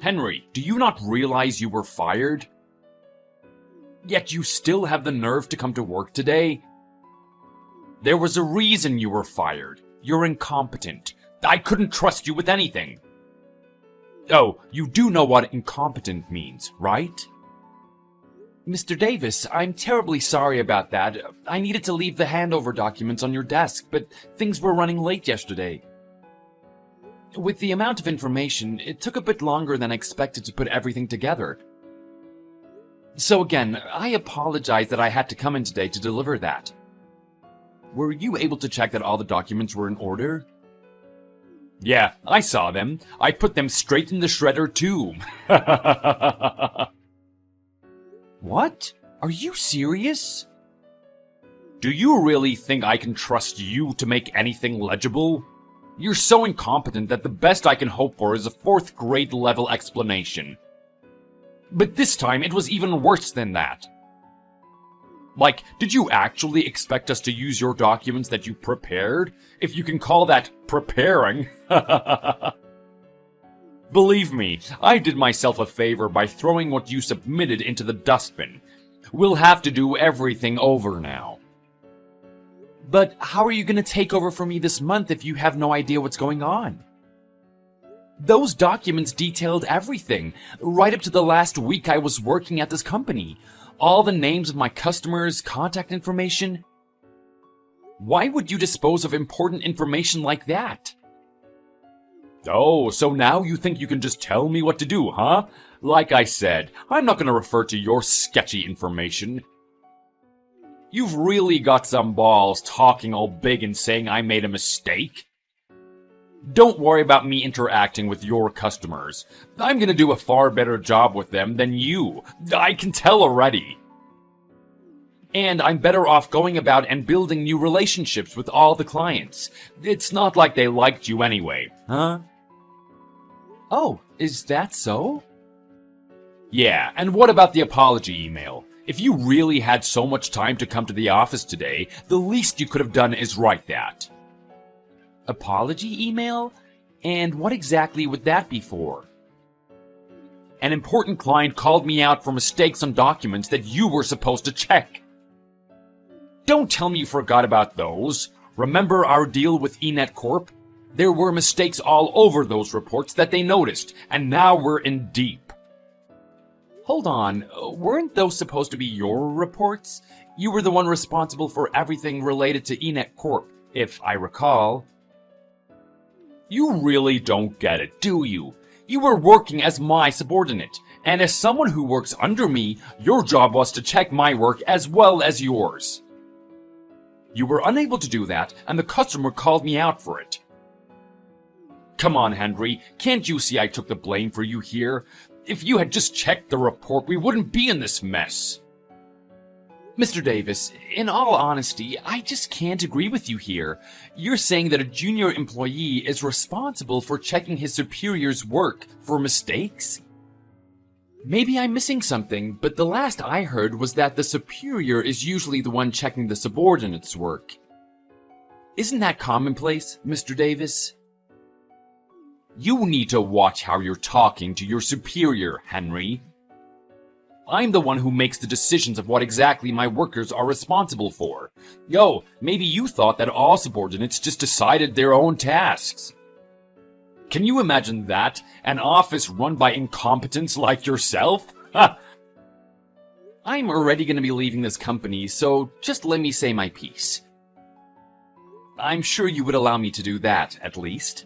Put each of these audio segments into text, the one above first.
Henry, do you not realize you were fired? Yet you still have the nerve to come to work today? There was a reason you were fired. You're incompetent. I couldn't trust you with anything. Oh, you do know what incompetent means, right? Mr. Davis, I'm terribly sorry about that. I needed to leave the handover documents on your desk, but things were running late yesterday. With the amount of information, it took a bit longer than I expected to put everything together. So again, I apologize that I had to come in today to deliver that. Were you able to check that all the documents were in order? Yeah, I saw them. I put them straight in the shredder too. What? Are you serious? Do you really think I can trust you to make anything legible? You're so incompetent that the best I can hope for is a 4th grade level explanation. But this time it was even worse than that. Like, did you actually expect us to use your documents that you prepared? If you can call that preparing. Believe me, I did myself a favor by throwing what you submitted into the dustbin. We'll have to do everything over now. But how are you going to take over for me this month if you have no idea what's going on? Those documents detailed everything, right up to the last week I was working at this company. All the names of my customers, contact information. Why would you dispose of important information like that? Oh, so now you think you can just tell me what to do, huh? Like I said, I'm not going to refer to your sketchy information. You've really got some balls talking all big and saying I made a mistake. Don't worry about me interacting with your customers. I'm going to do a far better job with them than you. I can tell already. And I'm better off going about and building new relationships with all the clients. It's not like they liked you anyway, huh? Oh, is that so? Yeah, and what about the apology email? If you really had so much time to come to the office today, the least you could have done is write that. Apology email? And what exactly would that be for? An important client called me out for mistakes on documents that you were supposed to check. Don't tell me you forgot about those. Remember our deal with eNet Corp? There were mistakes all over those reports that they noticed, and now we're in deep. Hold on, weren't those supposed to be your reports? You were the one responsible for everything related to eNet Corp, if I recall. You really don't get it, do you? You were working as my subordinate, and as someone who works under me, your job was to check my work as well as yours. You were unable to do that, and the customer called me out for it. Come on, Henry, can't you see I took the blame for you here? If you had just checked the report, we wouldn't be in this mess. Mr. Davis, in all honesty, I just can't agree with you here. You're saying that a junior employee is responsible for checking his superior's work for mistakes? Maybe I'm missing something, but the last I heard was that the superior is usually the one checking the subordinate's work. Isn't that commonplace, Mr. Davis? You need to watch how you're talking to your superior, Henry. I'm the one who makes the decisions of what exactly my workers are responsible for. Yo, maybe you thought that all subordinates just decided their own tasks. Can you imagine that? An office run by incompetents like yourself? Ha! I'm already going to be leaving this company, so just let me say my piece. I'm sure you would allow me to do that, at least.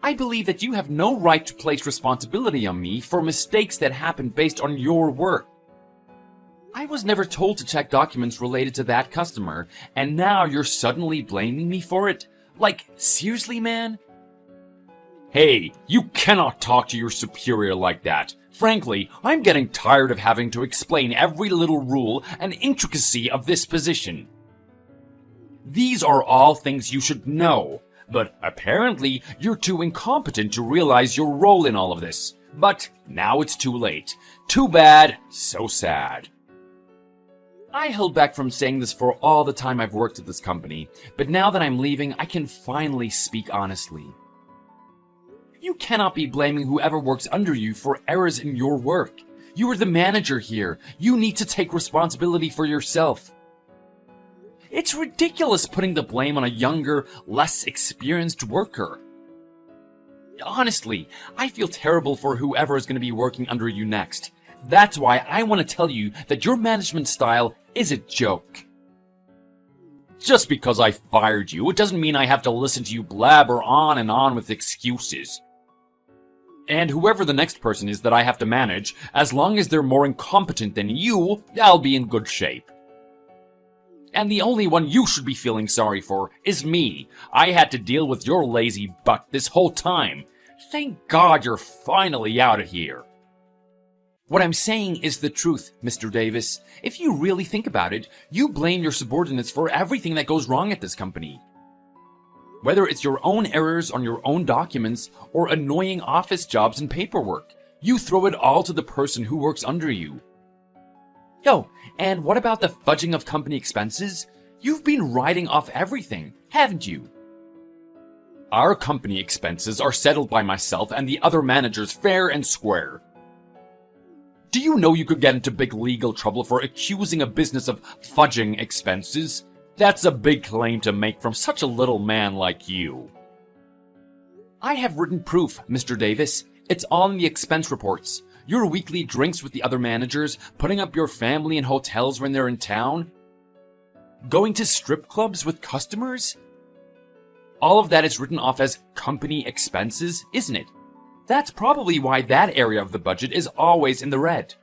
I believe that you have no right to place responsibility on me for mistakes that happened based on your work. I was never told to check documents related to that customer, and now you're suddenly blaming me for it? Like, seriously, man? Hey, you cannot talk to your superior like that. Frankly, I'm getting tired of having to explain every little rule and intricacy of this position. These are all things you should know, but apparently you're too incompetent to realize your role in all of this. But now it's too late. Too bad, so sad. I held back from saying this for all the time I've worked at this company, but now that I'm leaving, I can finally speak honestly. You cannot be blaming whoever works under you for errors in your work. You are the manager here. You need to take responsibility for yourself. It's ridiculous putting the blame on a younger, less experienced worker. Honestly, I feel terrible for whoever is going to be working under you next. That's why I want to tell you that your management style is a joke. Just because I fired you, it doesn't mean I have to listen to you blabber on and on with excuses. And whoever the next person is that I have to manage, as long as they're more incompetent than you, I'll be in good shape. And the only one you should be feeling sorry for is me. I had to deal with your lazy butt this whole time. Thank God you're finally out of here. What I'm saying is the truth, Mr. Davis. If you really think about it, you blame your subordinates for everything that goes wrong at this company. Whether it's your own errors on your own documents or annoying office jobs and paperwork, you throw it all to the person who works under you. Oh, and what about the fudging of company expenses? You've been writing off everything, haven't you? Our company expenses are settled by myself and the other managers fair and square. Do you know you could get into big legal trouble for accusing a business of fudging expenses? That's a big claim to make from such a little man like you. I have written proof, Mr. Davis. It's all in the expense reports. Your weekly drinks with the other managers, putting up your family in hotels when they're in town, going to strip clubs with customers. All of that is written off as company expenses, isn't it? That's probably why that area of the budget is always in the red.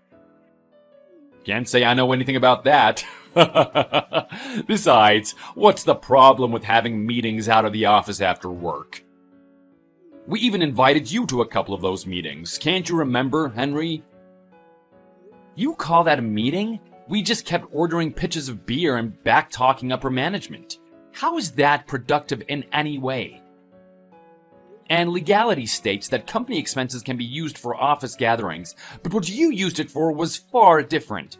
Can't say I know anything about that. Besides, what's the problem with having meetings out of the office after work? We even invited you to a couple of those meetings. Can't you remember, Henry? You call that a meeting? We just kept ordering pitchers of beer and back-talking upper management. How is that productive in any way? And legality states that company expenses can be used for office gatherings, but what you used it for was far different.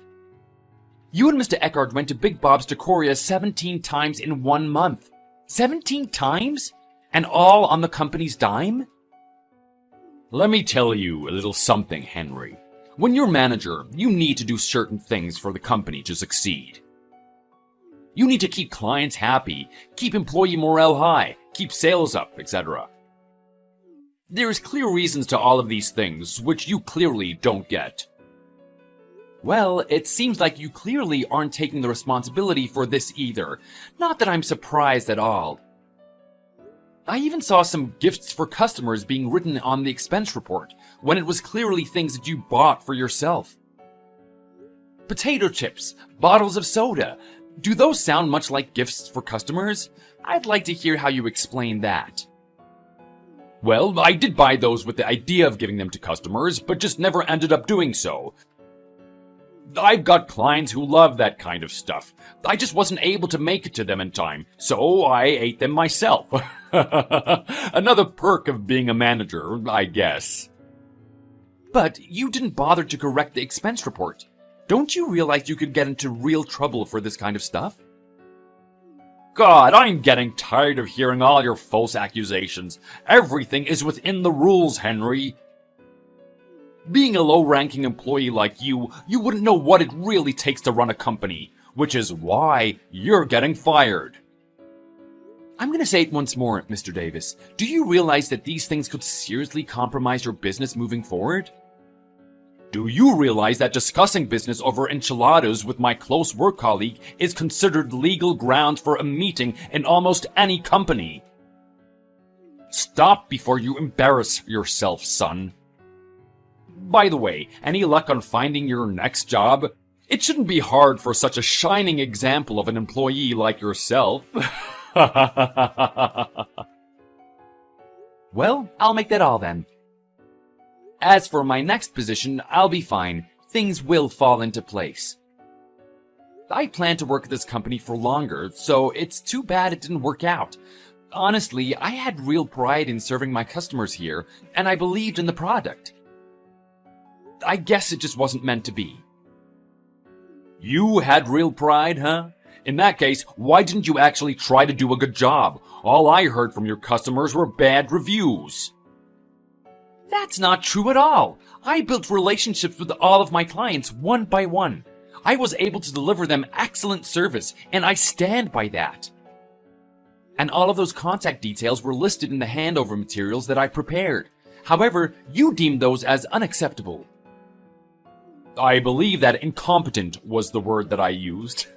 You and Mr. Eckhart went to Big Bob's Decoria 17 times in 1 month. 17 times? And all on the company's dime? Let me tell you a little something, Henry. When you're manager, you need to do certain things for the company to succeed. You need to keep clients happy, keep employee morale high, keep sales up, etc. There's clear reasons to all of these things, which you clearly don't get. Well, it seems like you clearly aren't taking the responsibility for this either. Not that I'm surprised at all. I even saw some gifts for customers being written on the expense report, when it was clearly things that you bought for yourself. Potato chips, bottles of soda. Do those sound much like gifts for customers? I'd like to hear how you explain that. Well, I did buy those with the idea of giving them to customers, but just never ended up doing so. I've got clients who love that kind of stuff. I just wasn't able to make it to them in time, so I ate them myself. Another perk of being a manager, I guess. But you didn't bother to correct the expense report. Don't you realize you could get into real trouble for this kind of stuff? God, I'm getting tired of hearing all your false accusations. Everything is within the rules, Henry. Being a low-ranking employee like you wouldn't know what it really takes to run a company, which is why you're getting fired. I'm going to say it once more, Mr. Davis. Do you realize that these things could seriously compromise your business moving forward? Do you realize that discussing business over enchiladas with my close work colleague is considered legal grounds for a meeting in almost any company? Stop before you embarrass yourself, son. By the way, any luck on finding your next job? It shouldn't be hard for such a shining example of an employee like yourself. Well, I'll make that all then. As for my next position, I'll be fine. Things will fall into place. I plan to work at this company for longer, so it's too bad it didn't work out. Honestly, I had real pride in serving my customers here, and I believed in the product. I guess it just wasn't meant to be. You had real pride, huh? In that case, why didn't you actually try to do a good job? All I heard from your customers were bad reviews. That's not true at all. I built relationships with all of my clients one by one. I was able to deliver them excellent service, and I stand by that. And all of those contact details were listed in the handover materials that I prepared. However, you deemed those as unacceptable. I believe that incompetent was the word that I used.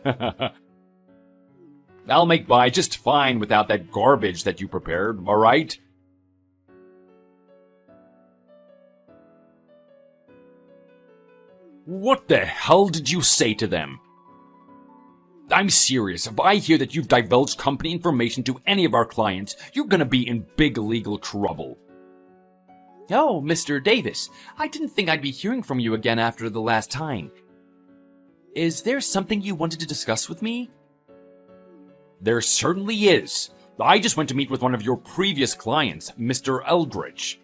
I'll make by just fine without that garbage that you prepared, alright? What the hell did you say to them? I'm serious. If I hear that you've divulged company information to any of our clients, you're gonna be in big legal trouble. Oh, Mr. Davis, I didn't think I'd be hearing from you again after the last time. Is there something you wanted to discuss with me? There certainly is. I just went to meet with one of your previous clients, Mr. Eldridge.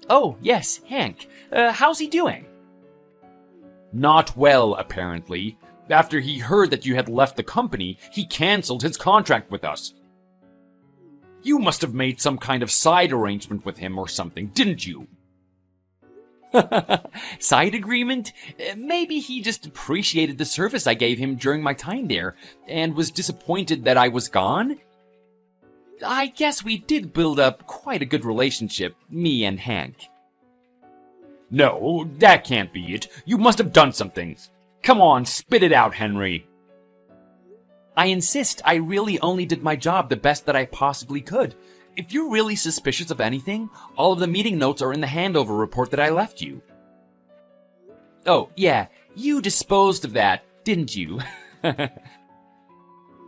Oh, yes, Hank. How's he doing? Not well, apparently. After he heard that you had left the company, he cancelled his contract with us. You must have made some kind of side arrangement with him or something, didn't you? Side agreement? Maybe he just appreciated the service I gave him during my time there, and was disappointed that I was gone? I guess we did build up quite a good relationship, me and Hank. No, that can't be it. You must have done something. Come on, spit it out, Henry. I insist. I really only did my job the best that I possibly could. If you're really suspicious of anything, all of the meeting notes are in the handover report that I left you. Oh, yeah, you disposed of that, didn't you?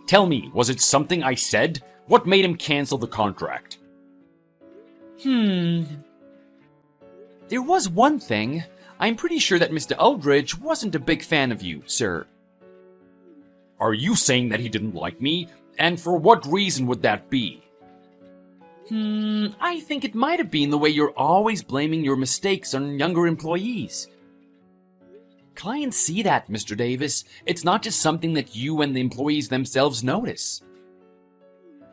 Tell me, was it something I said? What made him cancel the contract? There was one thing. I'm pretty sure that Mr. Eldridge wasn't a big fan of you, sir. Are you saying that he didn't like me? And for what reason would that be? I think it might have been the way you're always blaming your mistakes on younger employees. Clients see that, Mr. Davis. It's not just something that you and the employees themselves notice.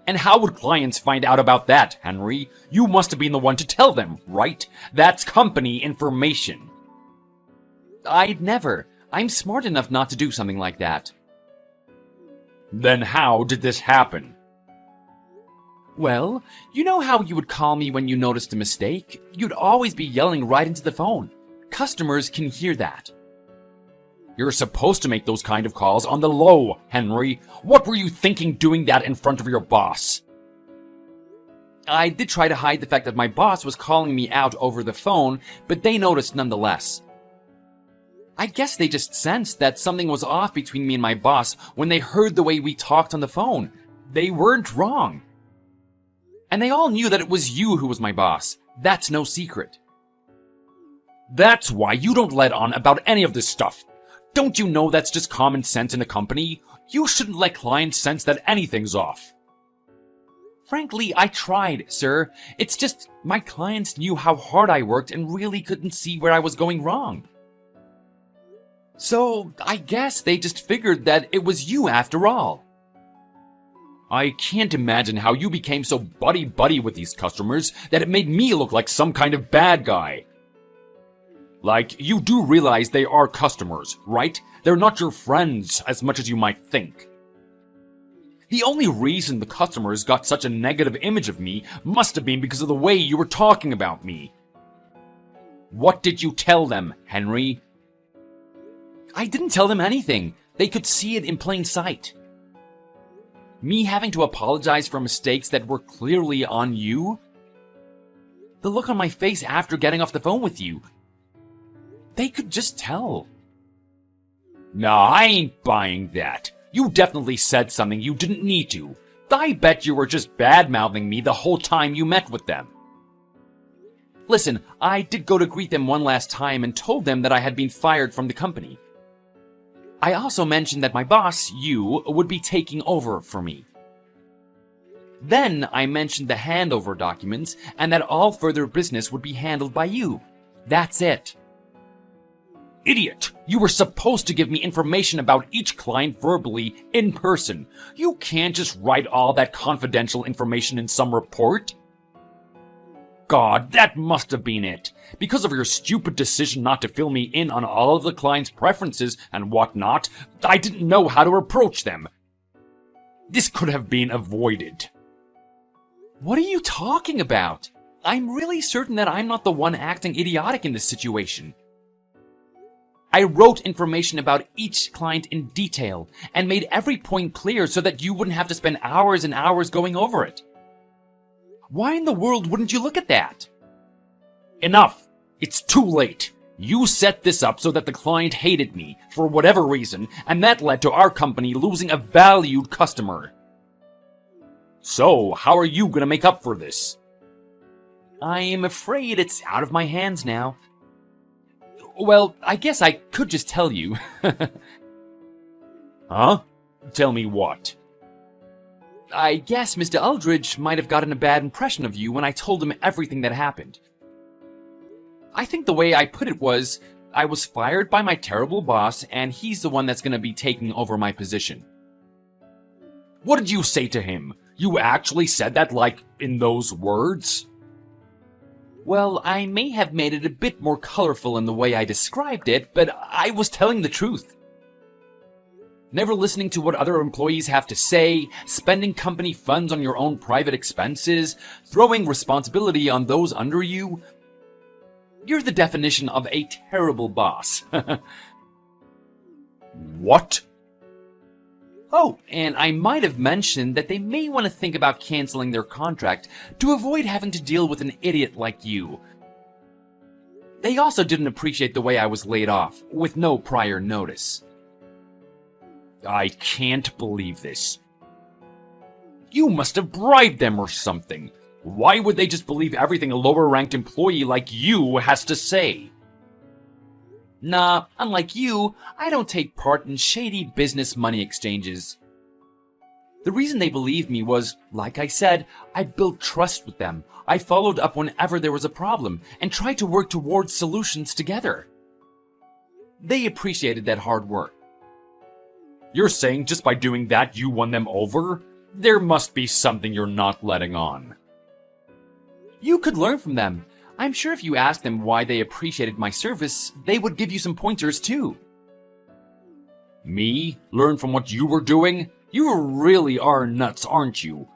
And how would clients find out about that, Henry? You must have been the one to tell them, right? That's company information. I'd never. I'm smart enough not to do something like that. Then how did this happen? Well, you know how you would call me when you noticed a mistake? You'd always be yelling right into the phone. Customers can hear that. You're supposed to make those kind of calls on the low, Henry. What were you thinking doing that in front of your boss? I did try to hide the fact that my boss was calling me out over the phone, but they noticed nonetheless. I guess they just sensed that something was off between me and my boss when they heard the way we talked on the phone. They weren't wrong. And they all knew that it was you who was my boss. That's no secret. That's why you don't let on about any of this stuff. Don't you know that's just common sense in a company? You shouldn't let clients sense that anything's off. Frankly, I tried, sir. It's just my clients knew how hard I worked and really couldn't see where I was going wrong. So, I guess they just figured that it was you after all. I can't imagine how you became so buddy-buddy with these customers that it made me look like some kind of bad guy. Like, you do realize they are customers, right? They're not your friends as much as you might think. The only reason the customers got such a negative image of me must have been because of the way you were talking about me. What did you tell them, Henry? I didn't tell them anything. They could see it in plain sight. Me having to apologize for mistakes that were clearly on you? The look on my face after getting off the phone with you. They could just tell. Nah, I ain't buying that. You definitely said something you didn't need to. I bet you were just bad-mouthing me the whole time you met with them. Listen, I did go to greet them one last time and told them that I had been fired from the company. I also mentioned that my boss, you, would be taking over for me. Then I mentioned the handover documents and that all further business would be handled by you. That's it. Idiot! You were supposed to give me information about each client verbally, in person. You can't just write all that confidential information in some report. God, that must have been it. Because of your stupid decision not to fill me in on all of the client's preferences and whatnot, I didn't know how to approach them. This could have been avoided. What are you talking about? I'm really certain that I'm not the one acting idiotic in this situation. I wrote information about each client in detail and made every point clear so that you wouldn't have to spend hours and hours going over it. Why in the world wouldn't you look at that? Enough! It's too late. You set this up so that the client hated me, for whatever reason, and that led to our company losing a valued customer. So, how are you gonna make up for this? I am afraid it's out of my hands now. Well, I guess I could just tell you. Huh? Tell me what? I guess Mr. Aldridge might have gotten a bad impression of you when I told him everything that happened. I think the way I put it was, I was fired by my terrible boss, and he's the one that's gonna be taking over my position. What did you say to him? You actually said that, like, in those words? Well, I may have made it a bit more colorful in the way I described it, but I was telling the truth. Never listening to what other employees have to say, spending company funds on your own private expenses, throwing responsibility on those under you. You're the definition of a terrible boss. What? Oh, and I might have mentioned that they may want to think about canceling their contract to avoid having to deal with an idiot like you. They also didn't appreciate the way I was laid off, with no prior notice. I can't believe this. You must have bribed them or something. Why would they just believe everything a lower-ranked employee like you has to say? Nah, unlike you, I don't take part in shady business money exchanges. The reason they believed me was, like I said, I built trust with them. I followed up whenever there was a problem, and tried to work towards solutions together. They appreciated that hard work. You're saying just by doing that you won them over? There must be something you're not letting on. You could learn from them. I'm sure if you asked them why they appreciated my service, they would give you some pointers too. Me? Learn from what you were doing? You really are nuts, aren't you?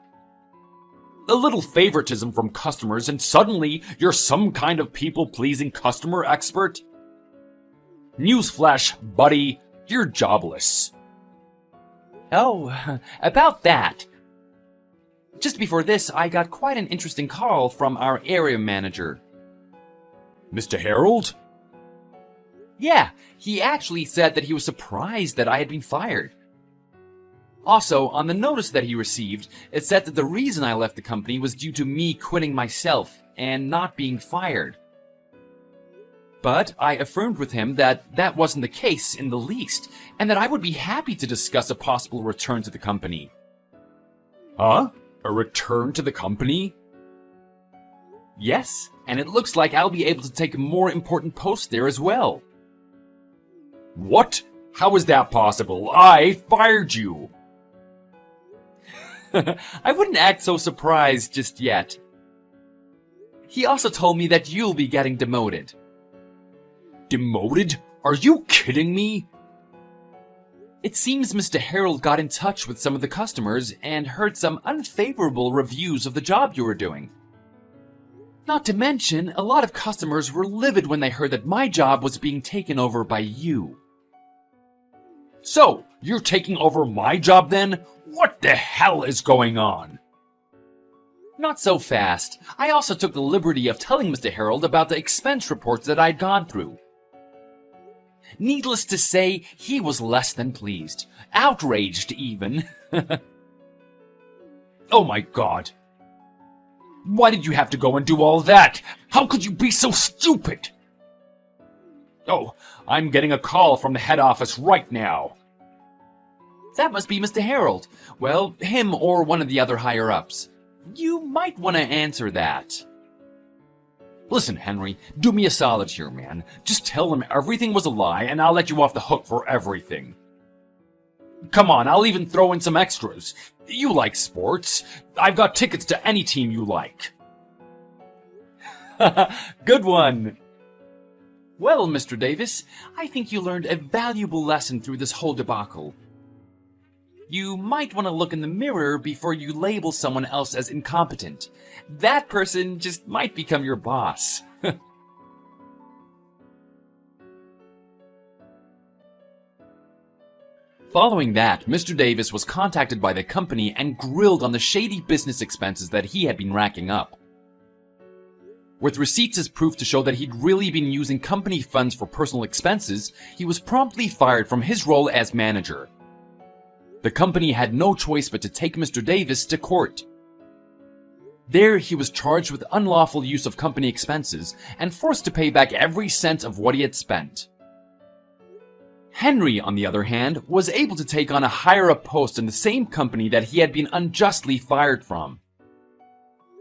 A little favoritism from customers and suddenly you're some kind of people-pleasing customer expert? Newsflash, buddy, you're jobless. Oh, about that. Just before this, I got quite an interesting call from our area manager. Mr. Harold? Yeah, he actually said that he was surprised that I had been fired. Also, on the notice that he received, it said that the reason I left the company was due to me quitting myself and not being fired. But I affirmed with him that that wasn't the case in the least, and that I would be happy to discuss a possible return to the company. Huh? A return to the company? Yes, and it looks like I'll be able to take a more important post there as well. What? How is that possible? I fired you! I wouldn't act so surprised just yet. He also told me that you'll be getting demoted. Demoted? Are you kidding me? It seems Mr. Harold got in touch with some of the customers and heard some unfavorable reviews of the job you were doing. Not to mention, a lot of customers were livid when they heard that my job was being taken over by you. So, you're taking over my job then? What the hell is going on? Not so fast. I also took the liberty of telling Mr. Harold about the expense reports that I'd gone through. Needless to say, he was less than pleased. Outraged, even. Oh my god. Why did you have to go and do all that? How could you be so stupid? Oh, I'm getting a call from the head office right now. That must be Mr. Harold. Well, him or one of the other higher-ups. You might want to answer that. Listen, Henry, do me a solid here, man. Just tell them everything was a lie, and I'll let you off the hook for everything. Come on, I'll even throw in some extras. You like sports. I've got tickets to any team you like. Good one! Well, Mr. Davis, I think you learned a valuable lesson through this whole debacle. You might want to look in the mirror before you label someone else as incompetent. That person just might become your boss. Following that, Mr. Davis was contacted by the company and grilled on the shady business expenses that he had been racking up. With receipts as proof to show that he'd really been using company funds for personal expenses, he was promptly fired from his role as manager. The company had no choice but to take Mr. Davis to court. There, he was charged with unlawful use of company expenses and forced to pay back every cent of what he had spent. Henry, on the other hand, was able to take on a higher-up post in the same company that he had been unjustly fired from.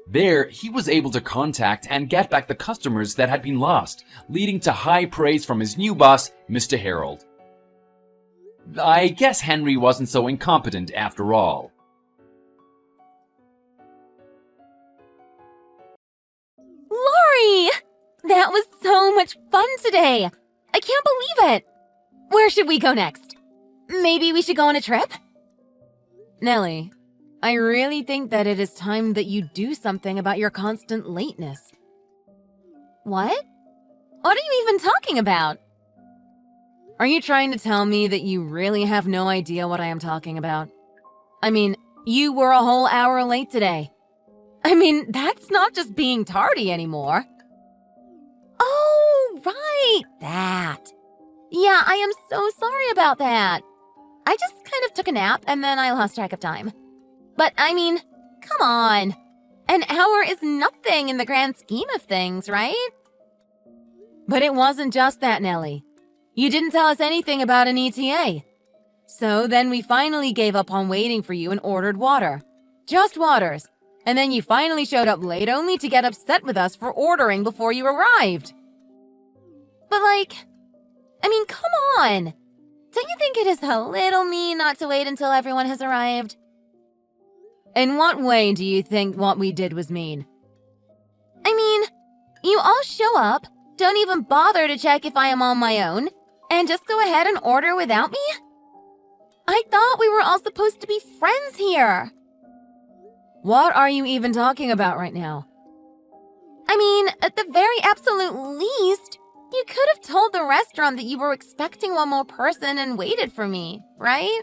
There, he was able to contact and get back the customers that had been lost, leading to high praise from his new boss, Mr. Harold. I guess Henry wasn't so incompetent after all. Lori! That was so much fun today! I can't believe it! Where should we go next? Maybe we should go on a trip? Nellie, I really think that it is time that you do something about your constant lateness. What? What are you even talking about? Are you trying to tell me that you really have no idea what I am talking about? I mean, you were a whole hour late today. I mean, that's not just being tardy anymore. Oh, right, that. Yeah, I am so sorry about that. I just kind of took a nap and then I lost track of time. But I mean, come on. An hour is nothing in the grand scheme of things, right? But it wasn't just that, Nellie. You didn't tell us anything about an ETA. So then we finally gave up on waiting for you and ordered water. Just waters. And then you finally showed up late only to get upset with us for ordering before you arrived. But I mean, come on. Don't you think it is a little mean not to wait until everyone has arrived? In what way do you think what we did was mean? I mean, you all show up, don't even bother to check if I am on my own, and just go ahead and order without me? I thought we were all supposed to be friends here. What are you even talking about right now? I mean, at the very absolute least, you could have told the restaurant that you were expecting one more person and waited for me, right?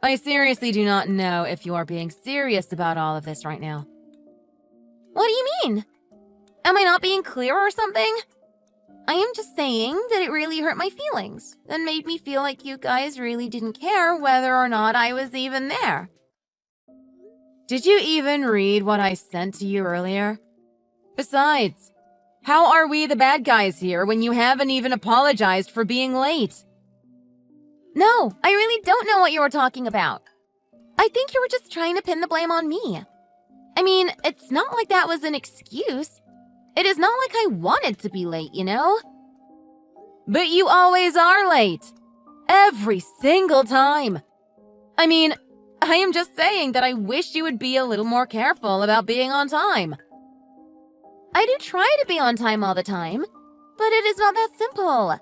I seriously do not know if you are being serious about all of this right now. What do you mean? Am I not being clear or something? I am just saying that it really hurt my feelings and made me feel like you guys really didn't care whether or not I was even there. Did you even read what I sent to you earlier? Besides, how are we the bad guys here when you haven't even apologized for being late? No, I really don't know what you were talking about. I think you were just trying to pin the blame on me. I mean, it's not like that was an excuse. It is not like I wanted to be late, you know? But you always are late. Every single time. I mean, I am just saying that I wish you would be a little more careful about being on time. I do try to be on time all the time, but it is not that simple.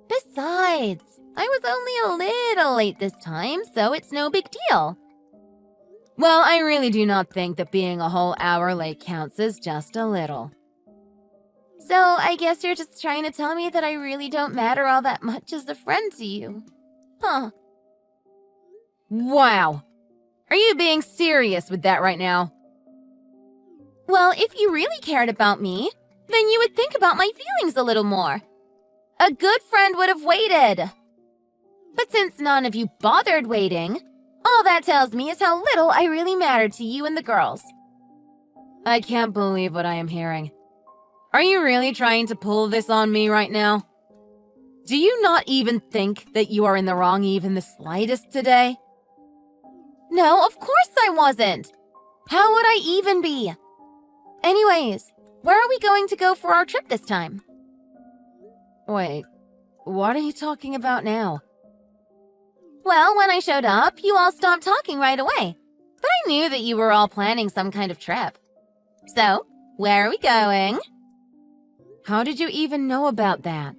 Besides, I was only a little late this time, so it's no big deal. Well, I really do not think that being a whole hour late counts as just a little. So I guess you're just trying to tell me that I really don't matter all that much as a friend to you. Huh. Wow. Are you being serious with that right now? Well, if you really cared about me, then you would think about my feelings a little more. A good friend would have waited. But since none of you bothered waiting, all that tells me is how little I really mattered to you and the girls. I can't believe what I am hearing. Are you really trying to pull this on me right now? Do you not even think that you are in the wrong even the slightest today? No, of course I wasn't. How would I even be? Anyways, where are we going to go for our trip this time? Wait, what are you talking about now? Well, when I showed up, you all stopped talking right away. But I knew that you were all planning some kind of trip. So, Where are we going? How did you even know about that?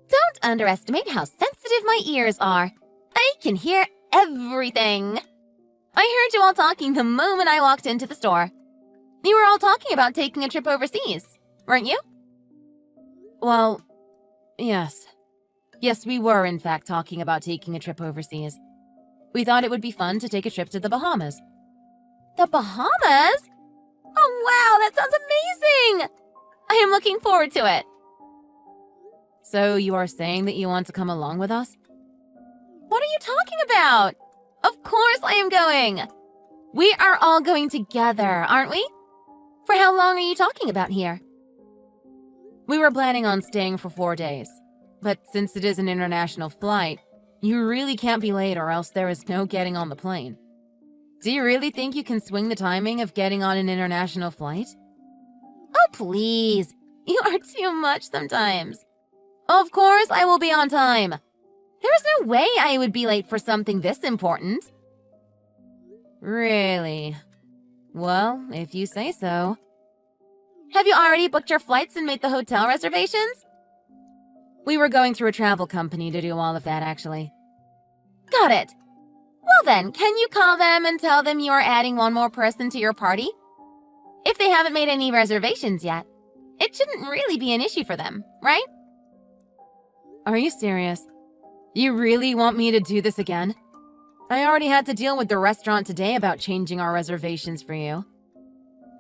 Don't underestimate how sensitive my ears are. I can hear everything. I heard you all talking the moment I walked into the store. You were all talking about taking a trip overseas, weren't you? Well, yes. Yes, we were in fact talking about taking a trip overseas. We thought it would be fun to take a trip to the Bahamas. The Bahamas? Oh wow, that sounds amazing! I am looking forward to it. So you are saying that you want to come along with us? What are you talking about? Of course I am going. We are all going together, aren't we? For how long are you talking about here? We were planning on staying for 4 days. But since it is an international flight, you really can't be late or else there is no getting on the plane. Do you really think you can swing the timing of getting on an international flight? Oh, please. You are too much sometimes. Of course I will be on time. There is no way I would be late for something this important. Really? Well, if you say so. Have you already booked your flights and made the hotel reservations? We were going through a travel company to do all of that, actually. Got it. Well then, can you call them and tell them you are adding one more person to your party? If they haven't made any reservations yet, it shouldn't really be an issue for them, right? Are you serious? You really want me to do this again? I already had to deal with the restaurant today about changing our reservations for you.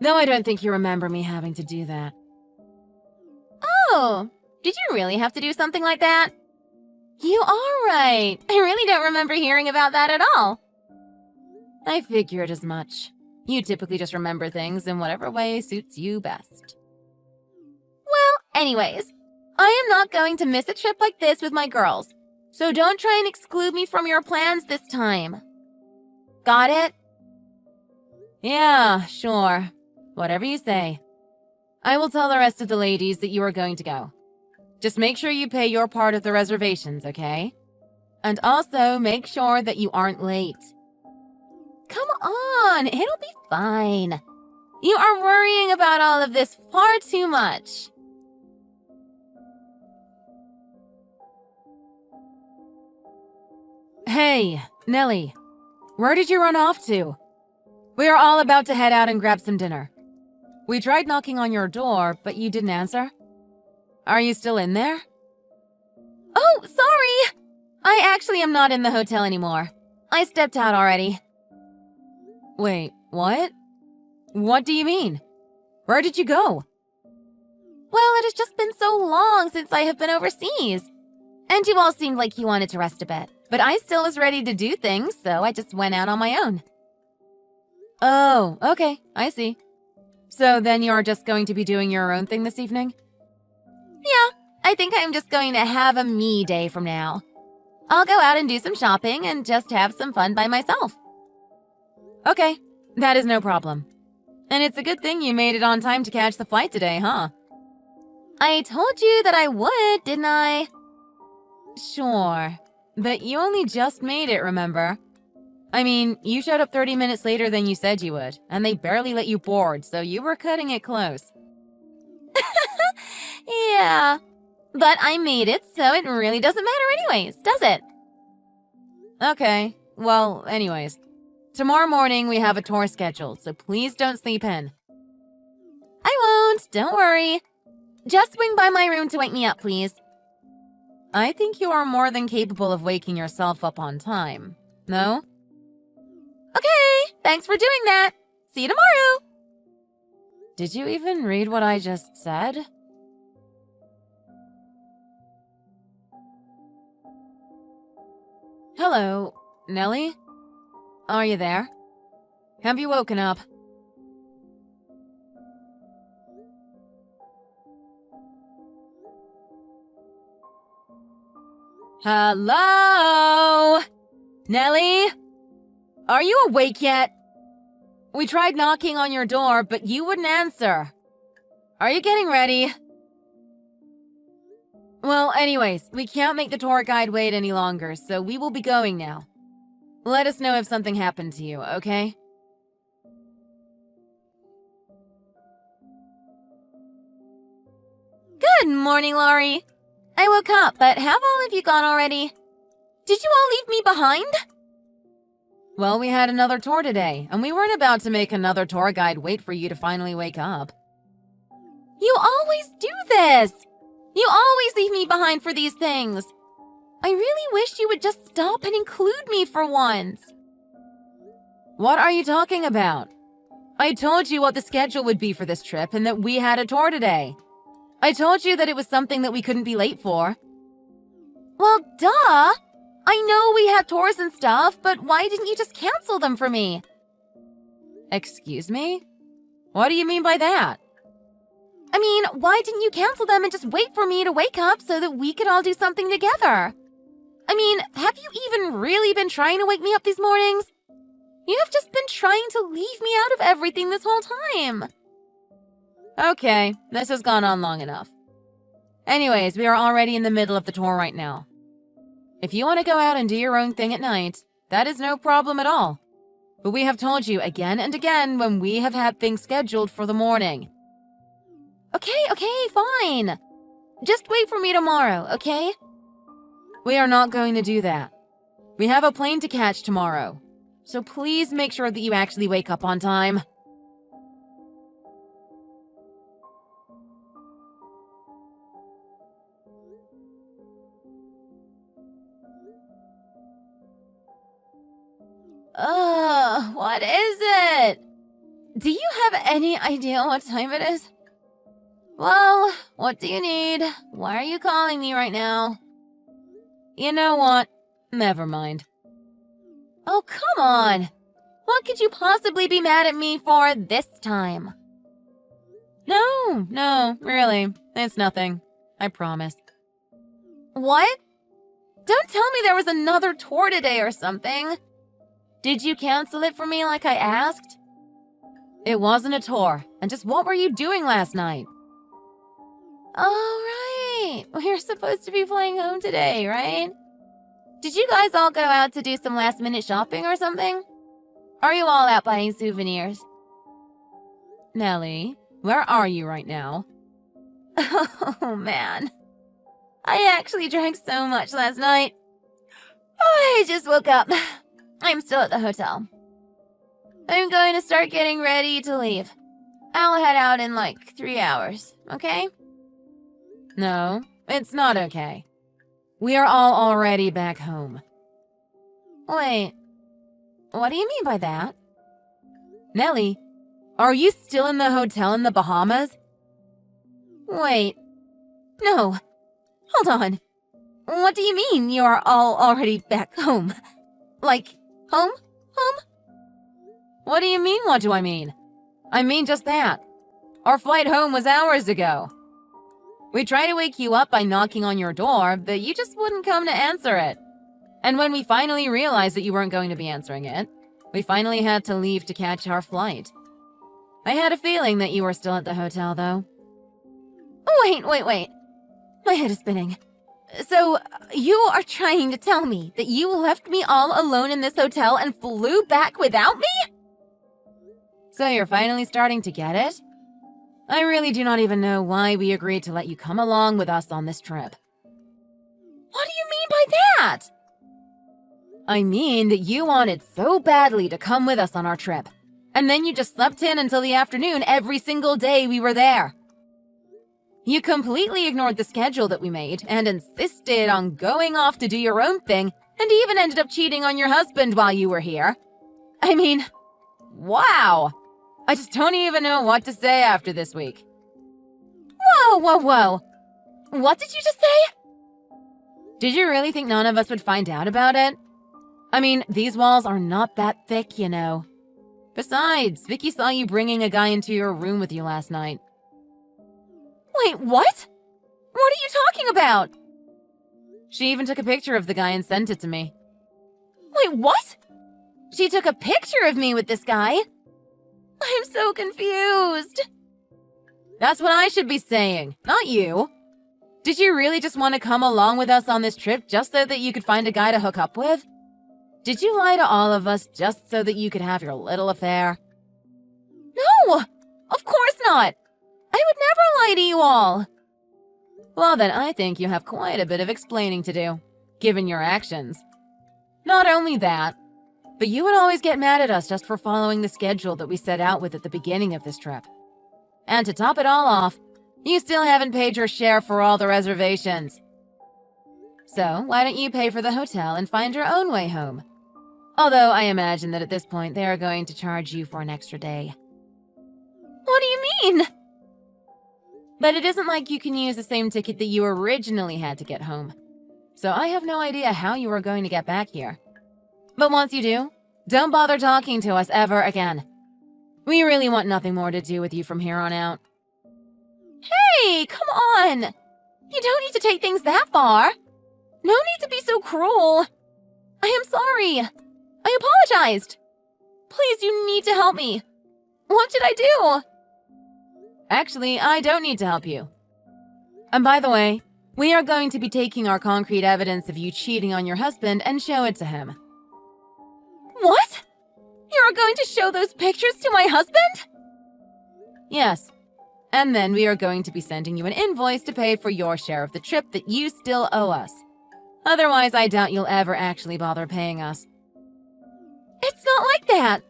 Though I don't think you remember me having to do that. Oh, did you really have to do something like that? You are right. I really don't remember hearing about that at all. I figured as much. You typically just remember things in whatever way suits you best. Well, anyways, I am not going to miss a trip like this with my girls, so don't try and exclude me from your plans this time. Got it? Yeah, sure. Whatever you say. I will tell the rest of the ladies that you are going to go. Just make sure you pay your part of the reservations, okay? And also make sure that you aren't late. Come on, it'll be fine. You are worrying about all of this far too much. Hey, Nelly. Where did you run off to? We are all about to head out and grab some dinner. We tried knocking on your door, but you didn't answer. Are you still in there? Oh, sorry! I actually am not in the hotel anymore. I stepped out already. Wait, what? What do you mean? Where did you go? Well, it has just been so long since I have been overseas. And you all seemed like you wanted to rest a bit. But I still was ready to do things, so I just went out on my own. Oh, okay, I see. So then you're just going to be doing your own thing this evening? Yeah, I think I'm just going to have a me day from now. I'll go out and do some shopping and just have some fun by myself. Okay, that is no problem. And it's a good thing you made it on time to catch the flight today, huh? I told you that I would, didn't I? Sure, but you only just made it, remember? I mean, you showed up 30 minutes later than you said you would, and they barely let you board, so you were cutting it close. Yeah, but I made it, so it really doesn't matter anyways, does it? Okay, well, anyways. Tomorrow morning we have a tour scheduled, so please don't sleep in. I won't, don't worry. Just swing by my room to wake me up, please. I think you are more than capable of waking yourself up on time, no? Okay, thanks for doing that. See you tomorrow. Did you even read what I just said? Hello, Nelly? Are you there? Have you woken up? Hello? Nelly? Are you awake yet? We tried knocking on your door, but you wouldn't answer. Are you getting ready? Well, anyways, we can't make the tour guide wait any longer, so we will be going now. Let us know if something happened to you, okay? Good morning, Laurie. I woke up, but have all of you gone already? Did you all leave me behind? Well, we had another tour today, and we weren't about to make another tour guide wait for you to finally wake up. You always do this! You always leave me behind for these things. I really wish you would just stop and include me for once. What are you talking about? I told you what the schedule would be for this trip and that we had a tour today. I told you that it was something that we couldn't be late for. Well, duh! I know we had tours and stuff, but why didn't you just cancel them for me? Excuse me? What do you mean by that? I mean, why didn't you cancel them and just wait for me to wake up so that we could all do something together? I mean, have you even really been trying to wake me up these mornings? You have just been trying to leave me out of everything this whole time. Okay, this has gone on long enough. Anyways, we are already in the middle of the tour right now. If you want to go out and do your own thing at night, that is no problem at all. But we have told you again and again when we have had things scheduled for the morning. Okay, fine. Just wait for me tomorrow, okay? We are not going to do that. We have a plane to catch tomorrow. So please make sure that you actually wake up on time. What is it? Do you have any idea what time it is? Well, what do you need? Why are you calling me right now? You know what? Never mind. Oh, come on. What could you possibly be mad at me for this time? No, really. It's nothing. I promise. What? Don't tell me there was another tour today or something. Did you cancel it for me like I asked? It wasn't a tour. And just what were you doing last night? Oh, right. We're supposed to be flying home today, right? Did you guys all go out to do some last-minute shopping or something? Are you all out buying souvenirs? Nellie, where are you right now? Oh, man. I actually drank so much last night. I just woke up. I'm still at the hotel. I'm going to start getting ready to leave. I'll head out in like 3 hours, okay? No, it's not okay. We are all already back home. Wait, what do you mean by that? Nellie, are you still in the hotel in the Bahamas? Wait, no. Hold on. What do you mean you're all already back home? Like, home? What do you mean, what do I mean? I mean just that. Our flight home was hours ago. We tried to wake you up by knocking on your door, but you just wouldn't come to answer it. And when we finally realized that you weren't going to be answering it, we finally had to leave to catch our flight. I had a feeling that you were still at the hotel, though. Wait. My head is spinning. So, you are trying to tell me that you left me all alone in this hotel and flew back without me? So you're finally starting to get it? I really do not even know why we agreed to let you come along with us on this trip. What do you mean by that? I mean that you wanted so badly to come with us on our trip, and then you just slept in until the afternoon every single day we were there. You completely ignored the schedule that we made and insisted on going off to do your own thing, and even ended up cheating on your husband while you were here. I mean, wow! I just don't even know what to say after this week. Whoa. What did you just say? Did you really think none of us would find out about it? I mean, these walls are not that thick, you know. Besides, Vicky saw you bringing a guy into your room with you last night. Wait, what? What are you talking about? She even took a picture of the guy and sent it to me. Wait, what? She took a picture of me with this guy? I'm so confused. That's what I should be saying, not you. Did you really just want to come along with us on this trip just so that you could find a guy to hook up with? Did you lie to all of us just so that you could have your little affair? No! Of course not! I would never lie to you all! Well, then I think you have quite a bit of explaining to do, given your actions. Not only that, but you would always get mad at us just for following the schedule that we set out with at the beginning of this trip. And to top it all off, you still haven't paid your share for all the reservations. So, why don't you pay for the hotel and find your own way home? Although I imagine that at this point they are going to charge you for an extra day. What do you mean? But it isn't like you can use the same ticket that you originally had to get home. So I have no idea how you are going to get back here. But once you do, don't bother talking to us ever again. We really want nothing more to do with you from here on out. Hey, come on! You don't need to take things that far. No need to be so cruel. I am sorry. I apologized. Please, you need to help me. What should I do? Actually, I don't need to help you. And by the way, we are going to be taking our concrete evidence of you cheating on your husband and show it to him. What? You're going to show those pictures to my husband? Yes. And then we are going to be sending you an invoice to pay for your share of the trip that you still owe us. Otherwise, I doubt you'll ever actually bother paying us. It's not like that.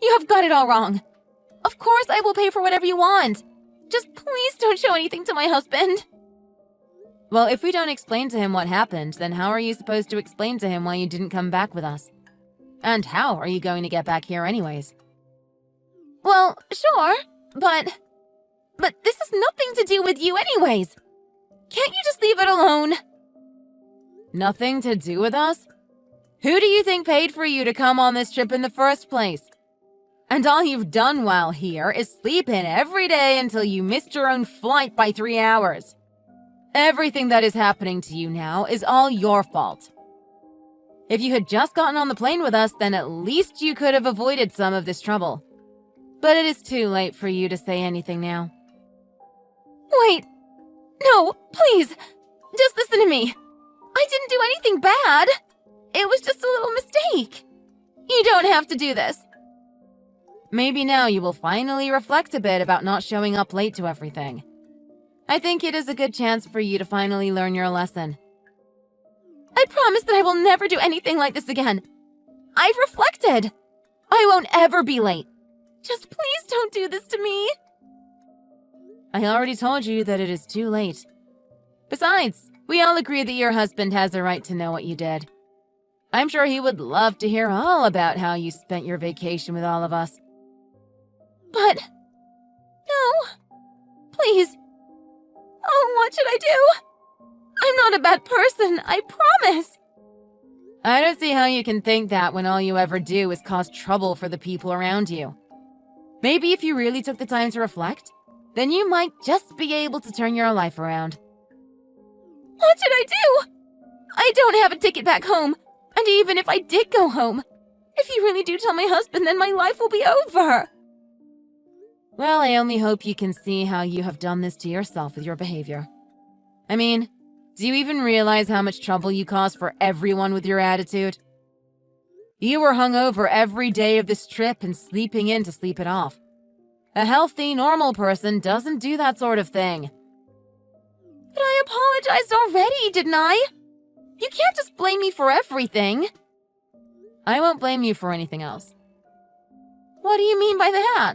You have got it all wrong. Of course I will pay for whatever you want. Just please don't show anything to my husband. Well, if we don't explain to him what happened, then how are you supposed to explain to him why you didn't come back with us? And how are you going to get back here anyways? Well, sure, but this has nothing to do with you anyways. Can't you just leave it alone? Nothing to do with us? Who do you think paid for you to come on this trip in the first place? And all you've done while here is sleep in every day until you missed your own flight by 3 hours. Everything that is happening to you now is all your fault. If you had just gotten on the plane with us, then at least you could have avoided some of this trouble. But it is too late for you to say anything now. Wait. No, please. Just listen to me. I didn't do anything bad. It was just a little mistake. You don't have to do this. Maybe now you will finally reflect a bit about not showing up late to everything. I think it is a good chance for you to finally learn your lesson. I promise that I will never do anything like this again. I've reflected. I won't ever be late. Just please don't do this to me. I already told you that it is too late. Besides, we all agree that your husband has a right to know what you did. I'm sure he would love to hear all about how you spent your vacation with all of us. But... no. Please. Oh, what should I do? I'm not a bad person, I promise. I don't see how you can think that when all you ever do is cause trouble for the people around you. Maybe if you really took the time to reflect, then you might just be able to turn your life around. What should I do? I don't have a ticket back home. And even if I did go home, if you really do tell my husband, then my life will be over. Well, I only hope you can see how you have done this to yourself with your behavior. I mean, do you even realize how much trouble you cause for everyone with your attitude? You were hungover every day of this trip and sleeping in to sleep it off. A healthy, normal person doesn't do that sort of thing. But I apologized already, didn't I? You can't just blame me for everything. I won't blame you for anything else. What do you mean by that?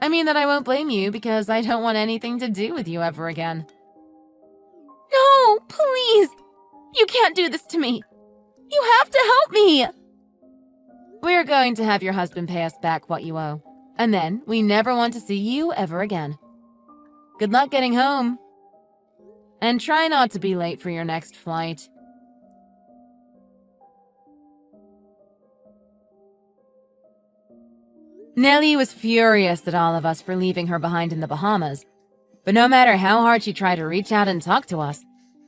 I mean that I won't blame you because I don't want anything to do with you ever again. No, please. You can't do this to me. You have to help me. We're going to have your husband pay us back what you owe. And then we never want to see you ever again. Good luck getting home. And try not to be late for your next flight. Nellie was furious at all of us for leaving her behind in the Bahamas. But no matter how hard she tried to reach out and talk to us,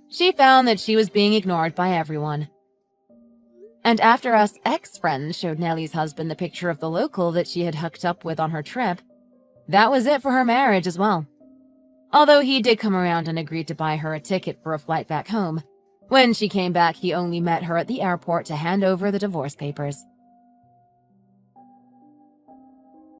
she found that she was being ignored by everyone. And after us ex-friends showed Nellie's husband the picture of the local that she had hooked up with on her trip, that was it for her marriage as well. Although he did come around and agreed to buy her a ticket for a flight back home. When she came back, he only met her at the airport to hand over the divorce papers.